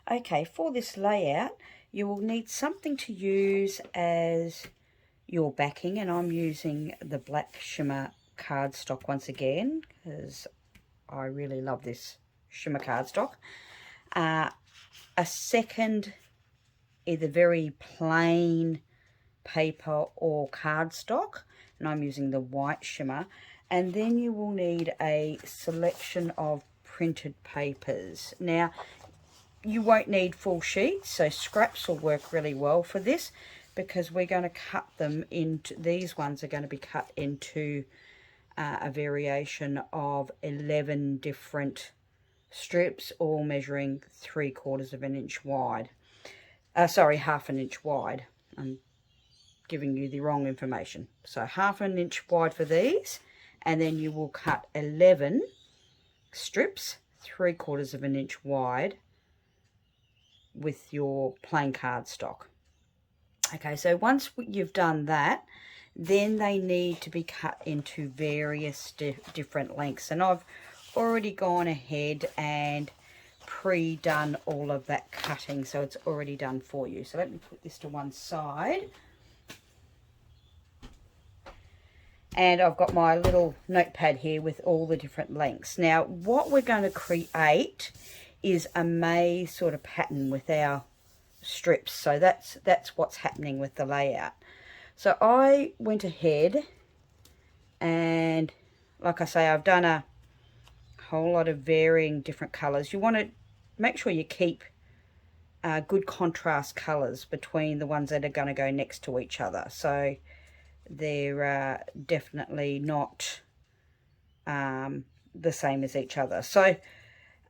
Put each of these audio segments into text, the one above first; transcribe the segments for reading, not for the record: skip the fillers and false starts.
Okay, for this layout, you will need something to use as your backing, and I'm using the black shimmer cardstock once again because I really love this shimmer cardstock. A second, either very plain paper or cardstock, and I'm using the white shimmer. And then you will need a selection of printed papers. Now, you won't need full sheets, so scraps will work really well for this because we're going to cut them into, these ones are going to be cut into a variation of 11 different strips, all measuring 3/4 of an inch wide. Sorry, half an inch wide. I'm giving you the wrong information. So half an inch wide for these, and then you will cut 11 strips, 3/4 of an inch wide, with your plain cardstock. Okay, so once you've done that, then they need to be cut into various different lengths, and I've already gone ahead and pre-done all of that cutting, so it's already done for you. So let me put this to one side, and I've got my little notepad here with all the different lengths. Now what we're going to create is a maze sort of pattern with our strips, so that's what's happening with the layout. So I went ahead and, like I say, I've done a whole lot of varying different colors. You want to make sure you keep good contrast colors between the ones that are going to go next to each other, so they're definitely not the same as each other. So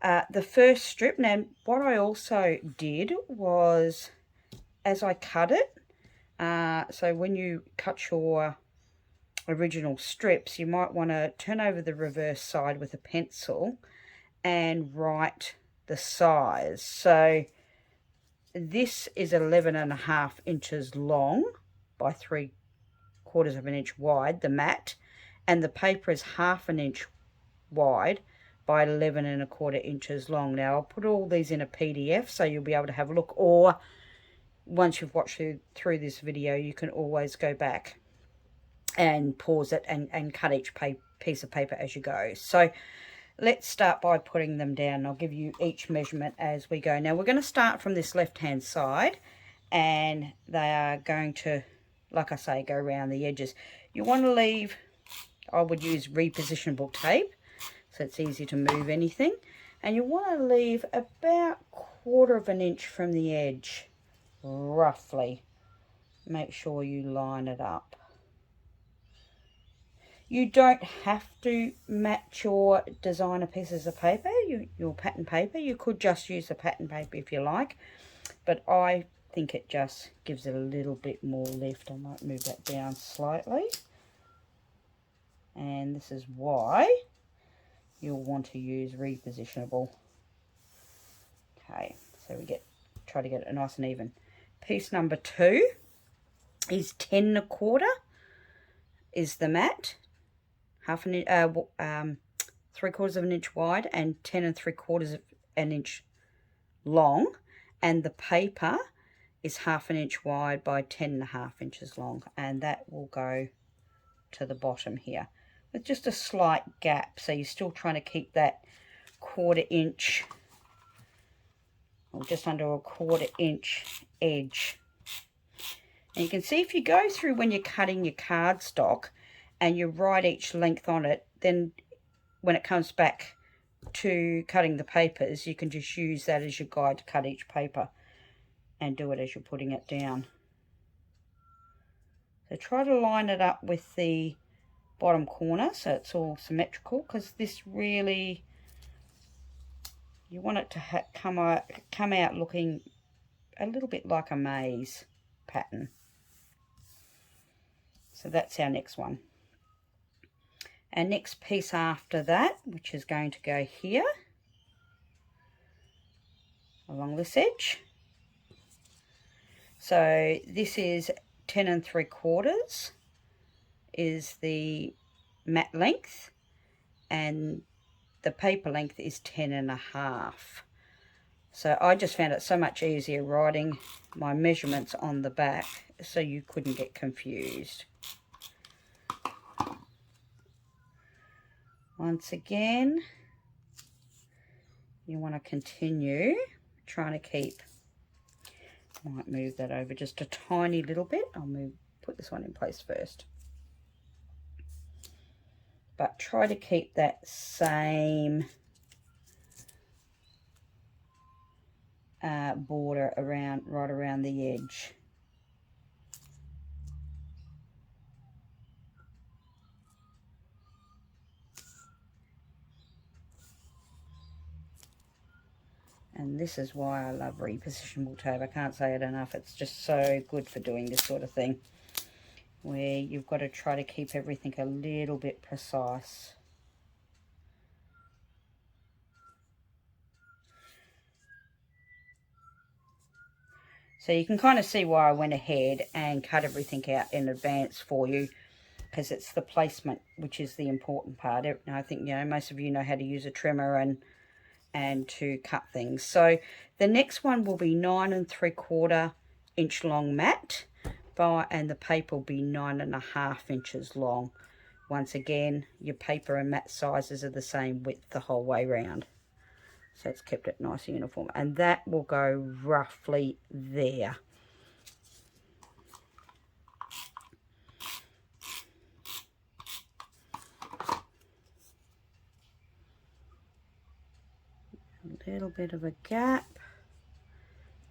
the first strip, now what I also did was, as I cut it, so when you cut your original strips, you might want to turn over the reverse side with a pencil and write the size. So this is 11.5 inches long by 3/4 of an inch wide, the mat, and the paper is half an inch wide by 11.25 inches long. Now I'll put all these in a PDF so you'll be able to have a look, or once you've watched through this video, you can always go back and pause it and cut each piece of paper as you go. So let's start by putting them down. I'll give you each measurement as we go. Now we're going to start from this left hand side, and they are going to, like I say, go around the edges. You want to leave, I would use repositionable tape so it's easy to move anything, and you want to leave about 1/4 of an inch from the edge, roughly. Make sure you line it up. You don't have to match your designer pieces of paper, your pattern paper. You could just use the pattern paper if you like, but I think it just gives it a little bit more lift. I might move that down slightly, and this is why you'll want to use repositionable. Okay, so we try to get it nice and even. Piece number 2 is 10.25 is the mat, half an inch, 3/4 of an inch wide and 10 3/4 of an inch long, and the paper is half an inch wide by 10.5 inches long, and that will go to the bottom here with just a slight gap, so you're still trying to keep that 1/4 inch or just under a 1/4 inch edge. And you can see if you go through when you're cutting your cardstock and you write each length on it, then when it comes back to cutting the papers, you can just use that as your guide to cut each paper and do it as you're putting it down. So try to line it up with the bottom corner so it's all symmetrical, because this really, you want it to come out looking a little bit like a maze pattern. So that's our next one. Our next piece after that, which is going to go here along this edge. So this is 10 3/4 is the mat length, and the paper length is 10.5. So I just found it so much easier writing my measurements on the back so you couldn't get confused. Once again, you want to continue trying to keep, I might move that over just a tiny little bit. I'll put this one in place first. But try to keep that same border right around the edge. And this is why I love repositionable tape. I can't say it enough. It's just so good for doing this sort of thing, where you've got to try to keep everything a little bit precise. So you can kind of see why I went ahead and cut everything out in advance for you, because it's the placement which is the important part. I think, you know, most of you know how to use a trimmer and to cut things. So the next one will be 9 3/4 inch long mat, and the paper will be 9.5 inches long. Once again, your paper and mat sizes are the same width the whole way round. So it's kept it nice and uniform. And that will go roughly there. A little bit of a gap.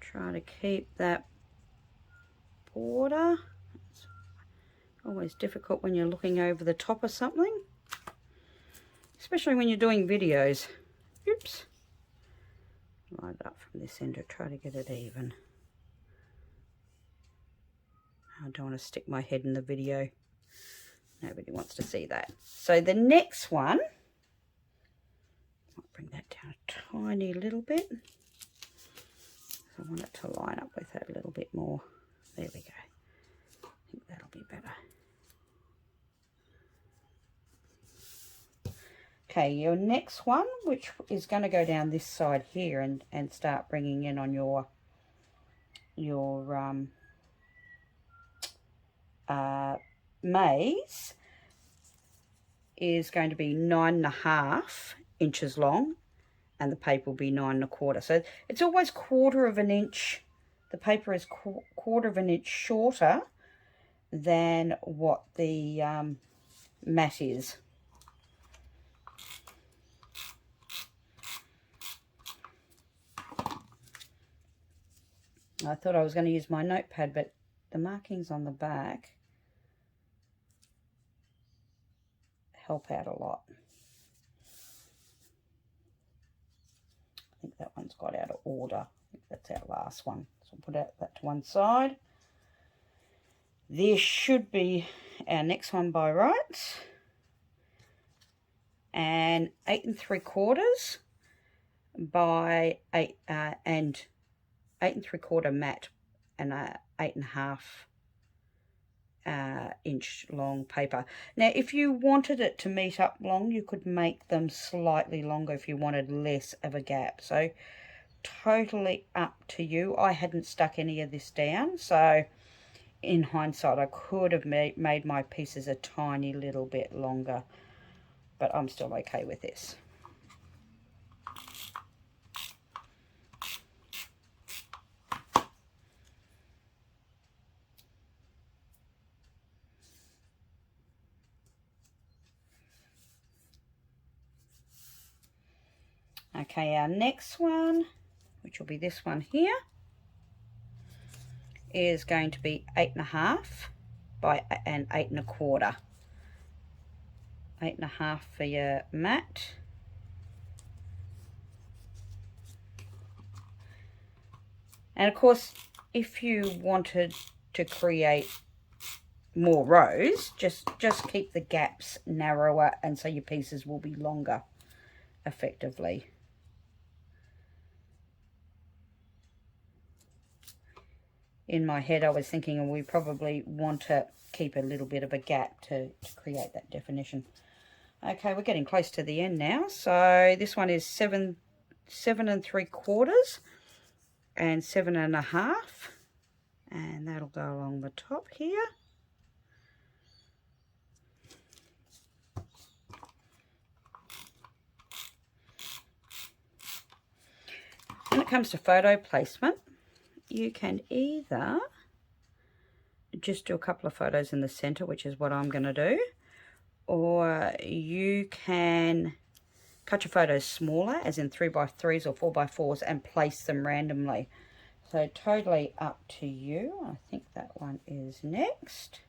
Try to keep that border. It's always difficult when you're looking over the top of something, especially when you're doing videos. Oops. Line it up from this end to try to get it even. I don't want to stick my head in the video. Nobody wants to see that. So the next one, I'll bring that down a tiny little bit. I want it to line up with that a little bit more. There we go. I think that'll be better. Okay, your next one, which is going to go down this side here and start bringing in on your maze, is going to be 9.5 inches long, and the paper will be 9 1/4. So it's always 1/4 of an inch. The paper is 1/4 of an inch shorter than what the mat is. I thought I was going to use my notepad, but the markings on the back help out a lot. I think that one's got out of order. I think that's our last one. So I'll put that to one side. This should be our next one by rights. And 8 3/4 by 8 and 8 3/4 mat and 8.5 inch long paper. Now, if you wanted it to meet up long, you could make them slightly longer if you wanted less of a gap. So totally up to you. I hadn't stuck any of this down, so in hindsight I could have made my pieces a tiny little bit longer, but I'm still okay with this. Okay, our next one, which will be this one here, is going to be 8.5 by 8 1/4. 8.5 for your mat. And of course, if you wanted to create more rows, just keep the gaps narrower, and so your pieces will be longer effectively. In my head, I was thinking we probably want to keep a little bit of a gap to create that definition. Okay, we're getting close to the end now. So this one is 7 7 3/4 and 7 1/2, and that'll go along the top here. When it comes to photo placement, you can either just do a couple of photos in the center, which is what I'm going to do, or you can cut your photos smaller, as in 3x3s or 4x4s, and place them randomly. So totally up to you. I think that one is next.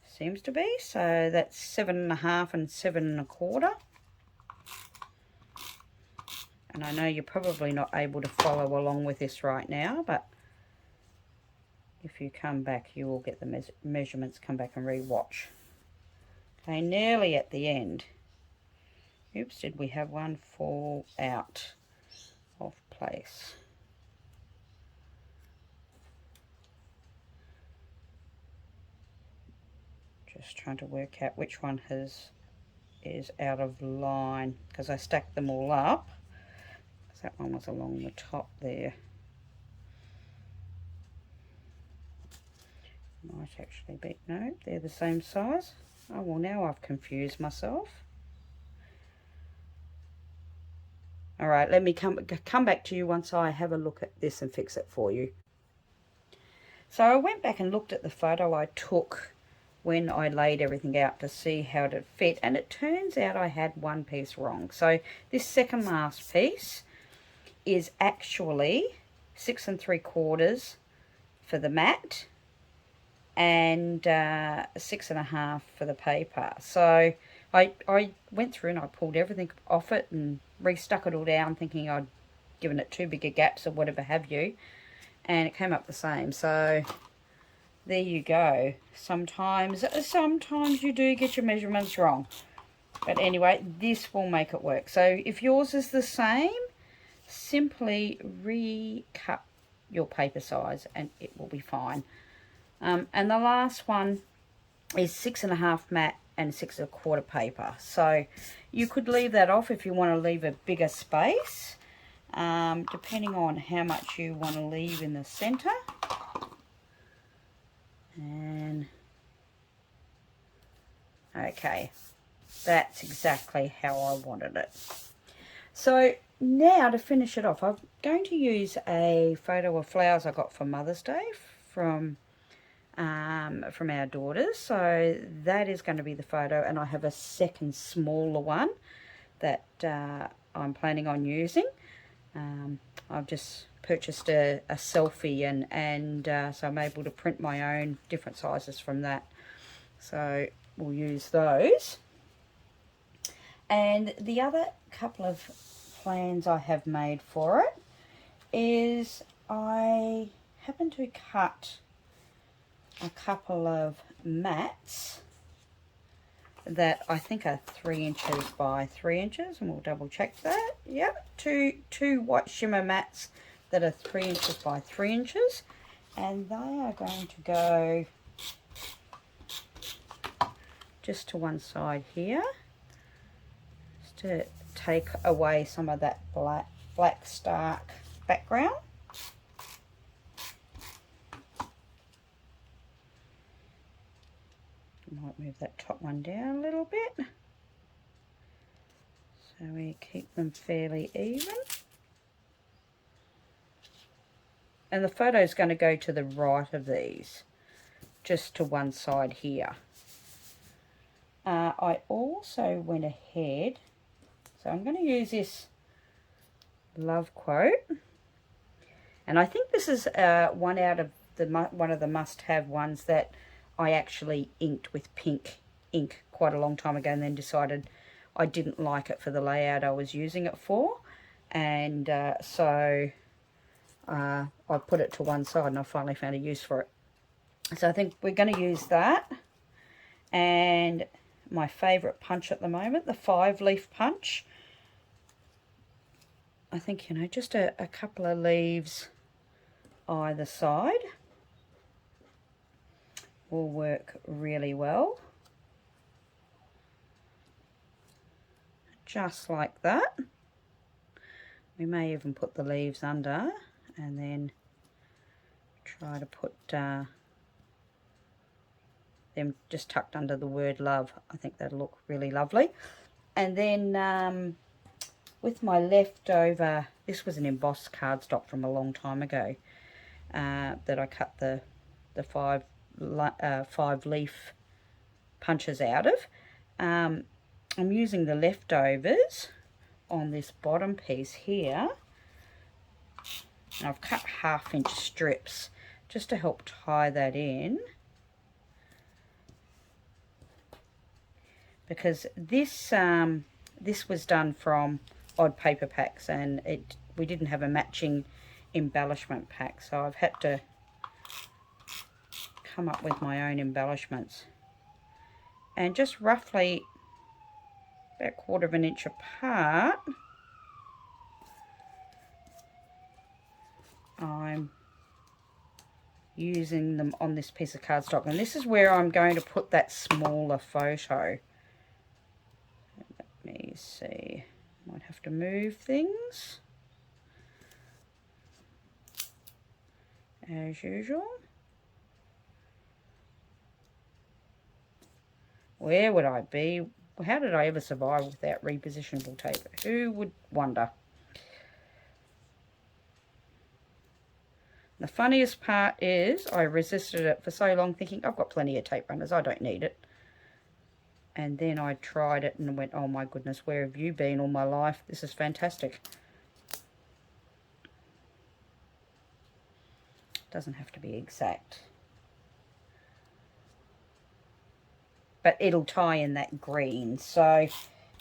Seems to be. So that's 7 1/2 and 7 1/4. And I know you're probably not able to follow along with this right now, but if you come back, you will get the measurements. Come back and re-watch. Okay, nearly at the end. Oops, did we have one fall out of place? Just trying to work out which one is out of line, because I stacked them all up. That one was along the top there. Might actually be, no, they're the same size. Oh, well, now I've confused myself. All right, let me come back to you once I have a look at this and fix it for you. So I went back and looked at the photo I took when I laid everything out to see how it fit, and it turns out I had one piece wrong. So this second last piece is actually 6 3/4 for the mat and 6 1/2 for the paper. So I went through and I pulled everything off it and restuck it all down, thinking I'd given it too big a gaps or whatever have you, and it came up the same. So there you go. Sometimes you do get your measurements wrong, but anyway, this will make it work. So if yours is the same, simply recut your paper size and it will be fine. And the last one is 6 1/2 mat and 6 1/4 paper. So you could leave that off if you want to leave a bigger space, depending on how much you want to leave in the center. And okay, that's exactly how I wanted it. So now to finish it off, I'm going to use a photo of flowers I got for Mother's Day from our daughters. So that is going to be the photo, and I have a second smaller one that I'm planning on using. I've just purchased a selfie, and so I'm able to print my own different sizes from that. So we'll use those. And the other couple of plans I have made for it is I happen to cut a couple of mats that I think are 3 inches by 3 inches, and we'll double check that. Yep, two white shimmer mats that are 3 inches by 3 inches, and they are going to go just to one side here, just to take away some of that black stark background. Might move that top one down a little bit so we keep them fairly even. And the photo is going to go to the right of these, just to one side here. I also went ahead, so I'm going to use this love quote, and I think this is one out of one of the must-have ones that I actually inked with pink ink quite a long time ago, and then decided I didn't like it for the layout I was using it for, and so I put it to one side, and I finally found a use for it. So I think we're going to use that. And my favourite punch at the moment, the 5-leaf punch. I think, you know, just a couple of leaves either side will work really well. Just like that. We may even put the leaves under and then try to put them just tucked under the word love. I think that'll look really lovely. And then with my leftover, this was an embossed cardstock from a long time ago that I cut the five leaf punches out of. I'm using the leftovers on this bottom piece here, and I've cut 1/2 inch strips just to help tie that in, because this was done from odd paper packs, and we didn't have a matching embellishment pack, so I've had to come up with my own embellishments. And just roughly about 1/4 inch apart, I'm using them on this piece of cardstock, and this is where I'm going to put that smaller photo. Let me see, might have to move things as usual. Where would I be? How did I ever survive without repositionable tape? Who would wonder? The funniest part is I resisted it for so long, thinking I've got plenty of tape runners, I don't need it. And then I tried it and went, oh my goodness, where have you been all my life? This is fantastic. Doesn't have to be exact, but it'll tie in that green, so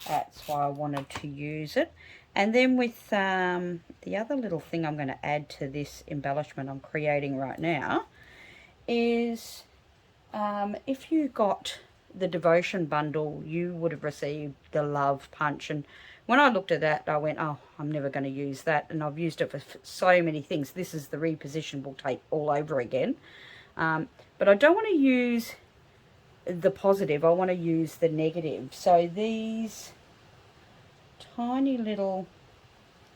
that's why I wanted to use it. And then with the other little thing I'm going to add to this embellishment I'm creating right now is if you got the devotion bundle, you would have received the love punch, and when I looked at that I went, oh, I'm never going to use that, and I've used it for so many things. This is the repositionable tape all over again, but I don't want to use the positive, I want to use the negative. So these tiny little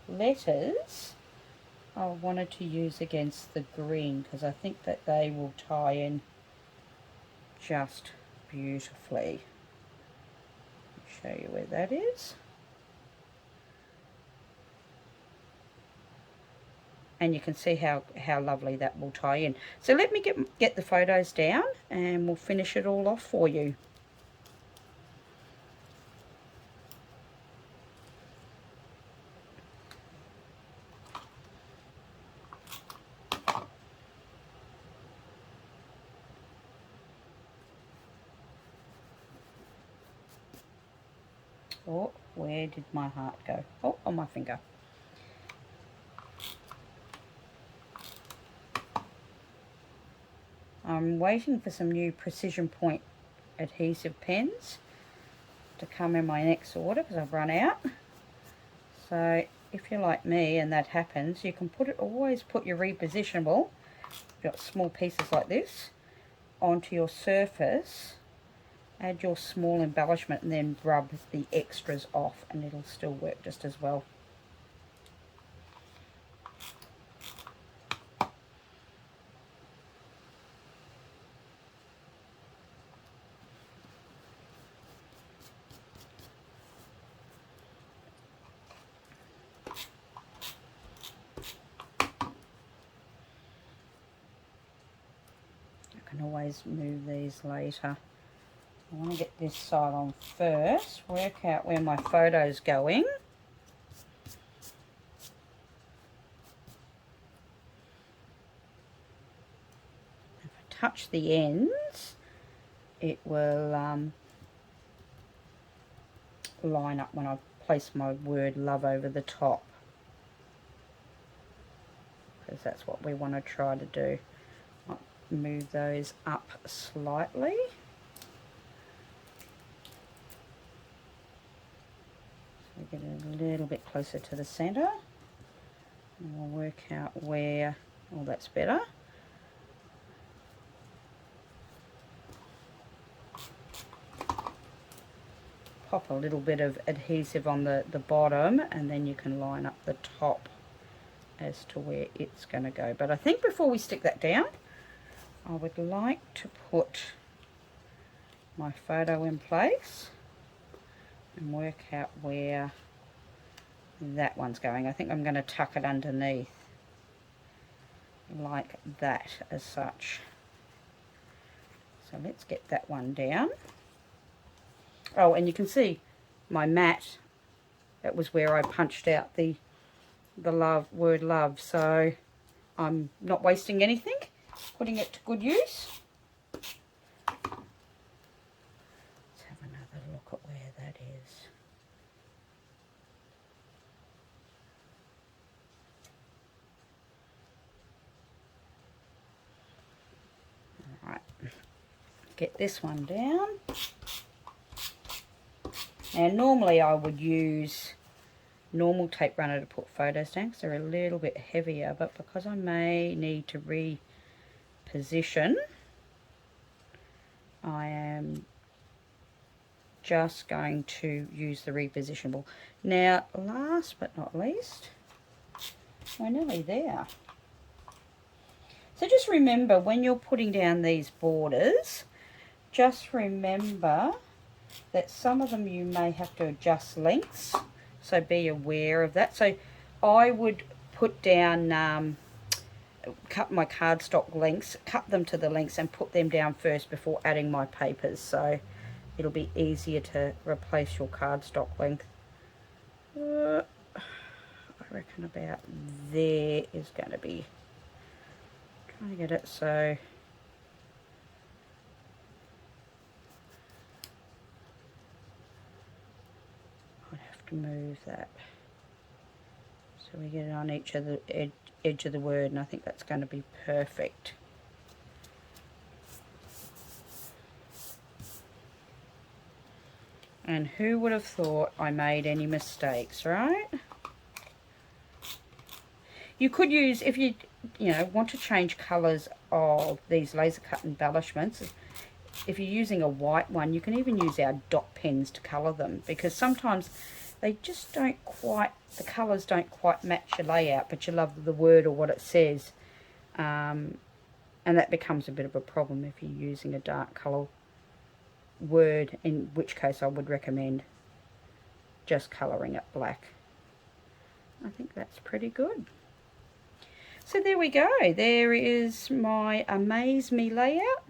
letters I wanted to use against the green, because I think that they will tie in just beautifully. I'll show you where that is. And you can see how lovely that will tie in. So let me get the photos down and we'll finish it all off for you. Oh, where did my heart go? Oh, on my finger. I'm waiting for some new Precision Point adhesive pens to come in my next order because I've run out. So if you're like me and that happens, you can always put your repositionable, you've got small pieces like this, onto your surface, add your small embellishment, and then rub the extras off, and it'll still work just as well. I can always move these later. I want to get this side on first, work out where my photo's going. If I touch the ends, it will line up when I place my word love over the top, because that's what we want to try to do. I'll move those up slightly. So get it a little bit closer to the centre, and we'll work out where, oh, that's better. Pop pop a little bit of adhesive on the bottom, and then you can line up the top as to where it's going to go. But I think before we stick that down, I would like to put my photo in place and work out where that one's going. I think I'm going to tuck it underneath like that as such. So let's get that one down. Oh, and you can see my mat, that was where I punched out the word love, so I'm not wasting anything, putting it to good use. Let's have another look at where that is. Alright, get this one down. Now normally I would use normal tape runner to put photos down because they're a little bit heavier, but because I may need to reposition, I am just going to use the repositionable. Now last but not least, we're nearly there. So just remember, when you're putting down these borders, just remember that some of them you may have to adjust lengths, so be aware of that. So I would put down, cut my cardstock lengths, cut them to the lengths and put them down first before adding my papers, so it'll be easier to replace your cardstock length. I reckon about there is going to be, trying to get it so to move that so we get it on each of the edge of the word, and I think that's going to be perfect. And who would have thought I made any mistakes, right? You could use, if you want to change colours of these laser cut embellishments, if you're using a white one, you can even use our dot pens to colour them, because sometimes they just don't quite, the colours don't quite match your layout, but you love the word or what it says. And that becomes a bit of a problem if you're using a dark colour word, in which case I would recommend just colouring it black. I think that's pretty good. So there we go. There is my Amaze Me layout,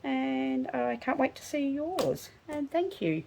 and I can't wait to see yours. And thank you.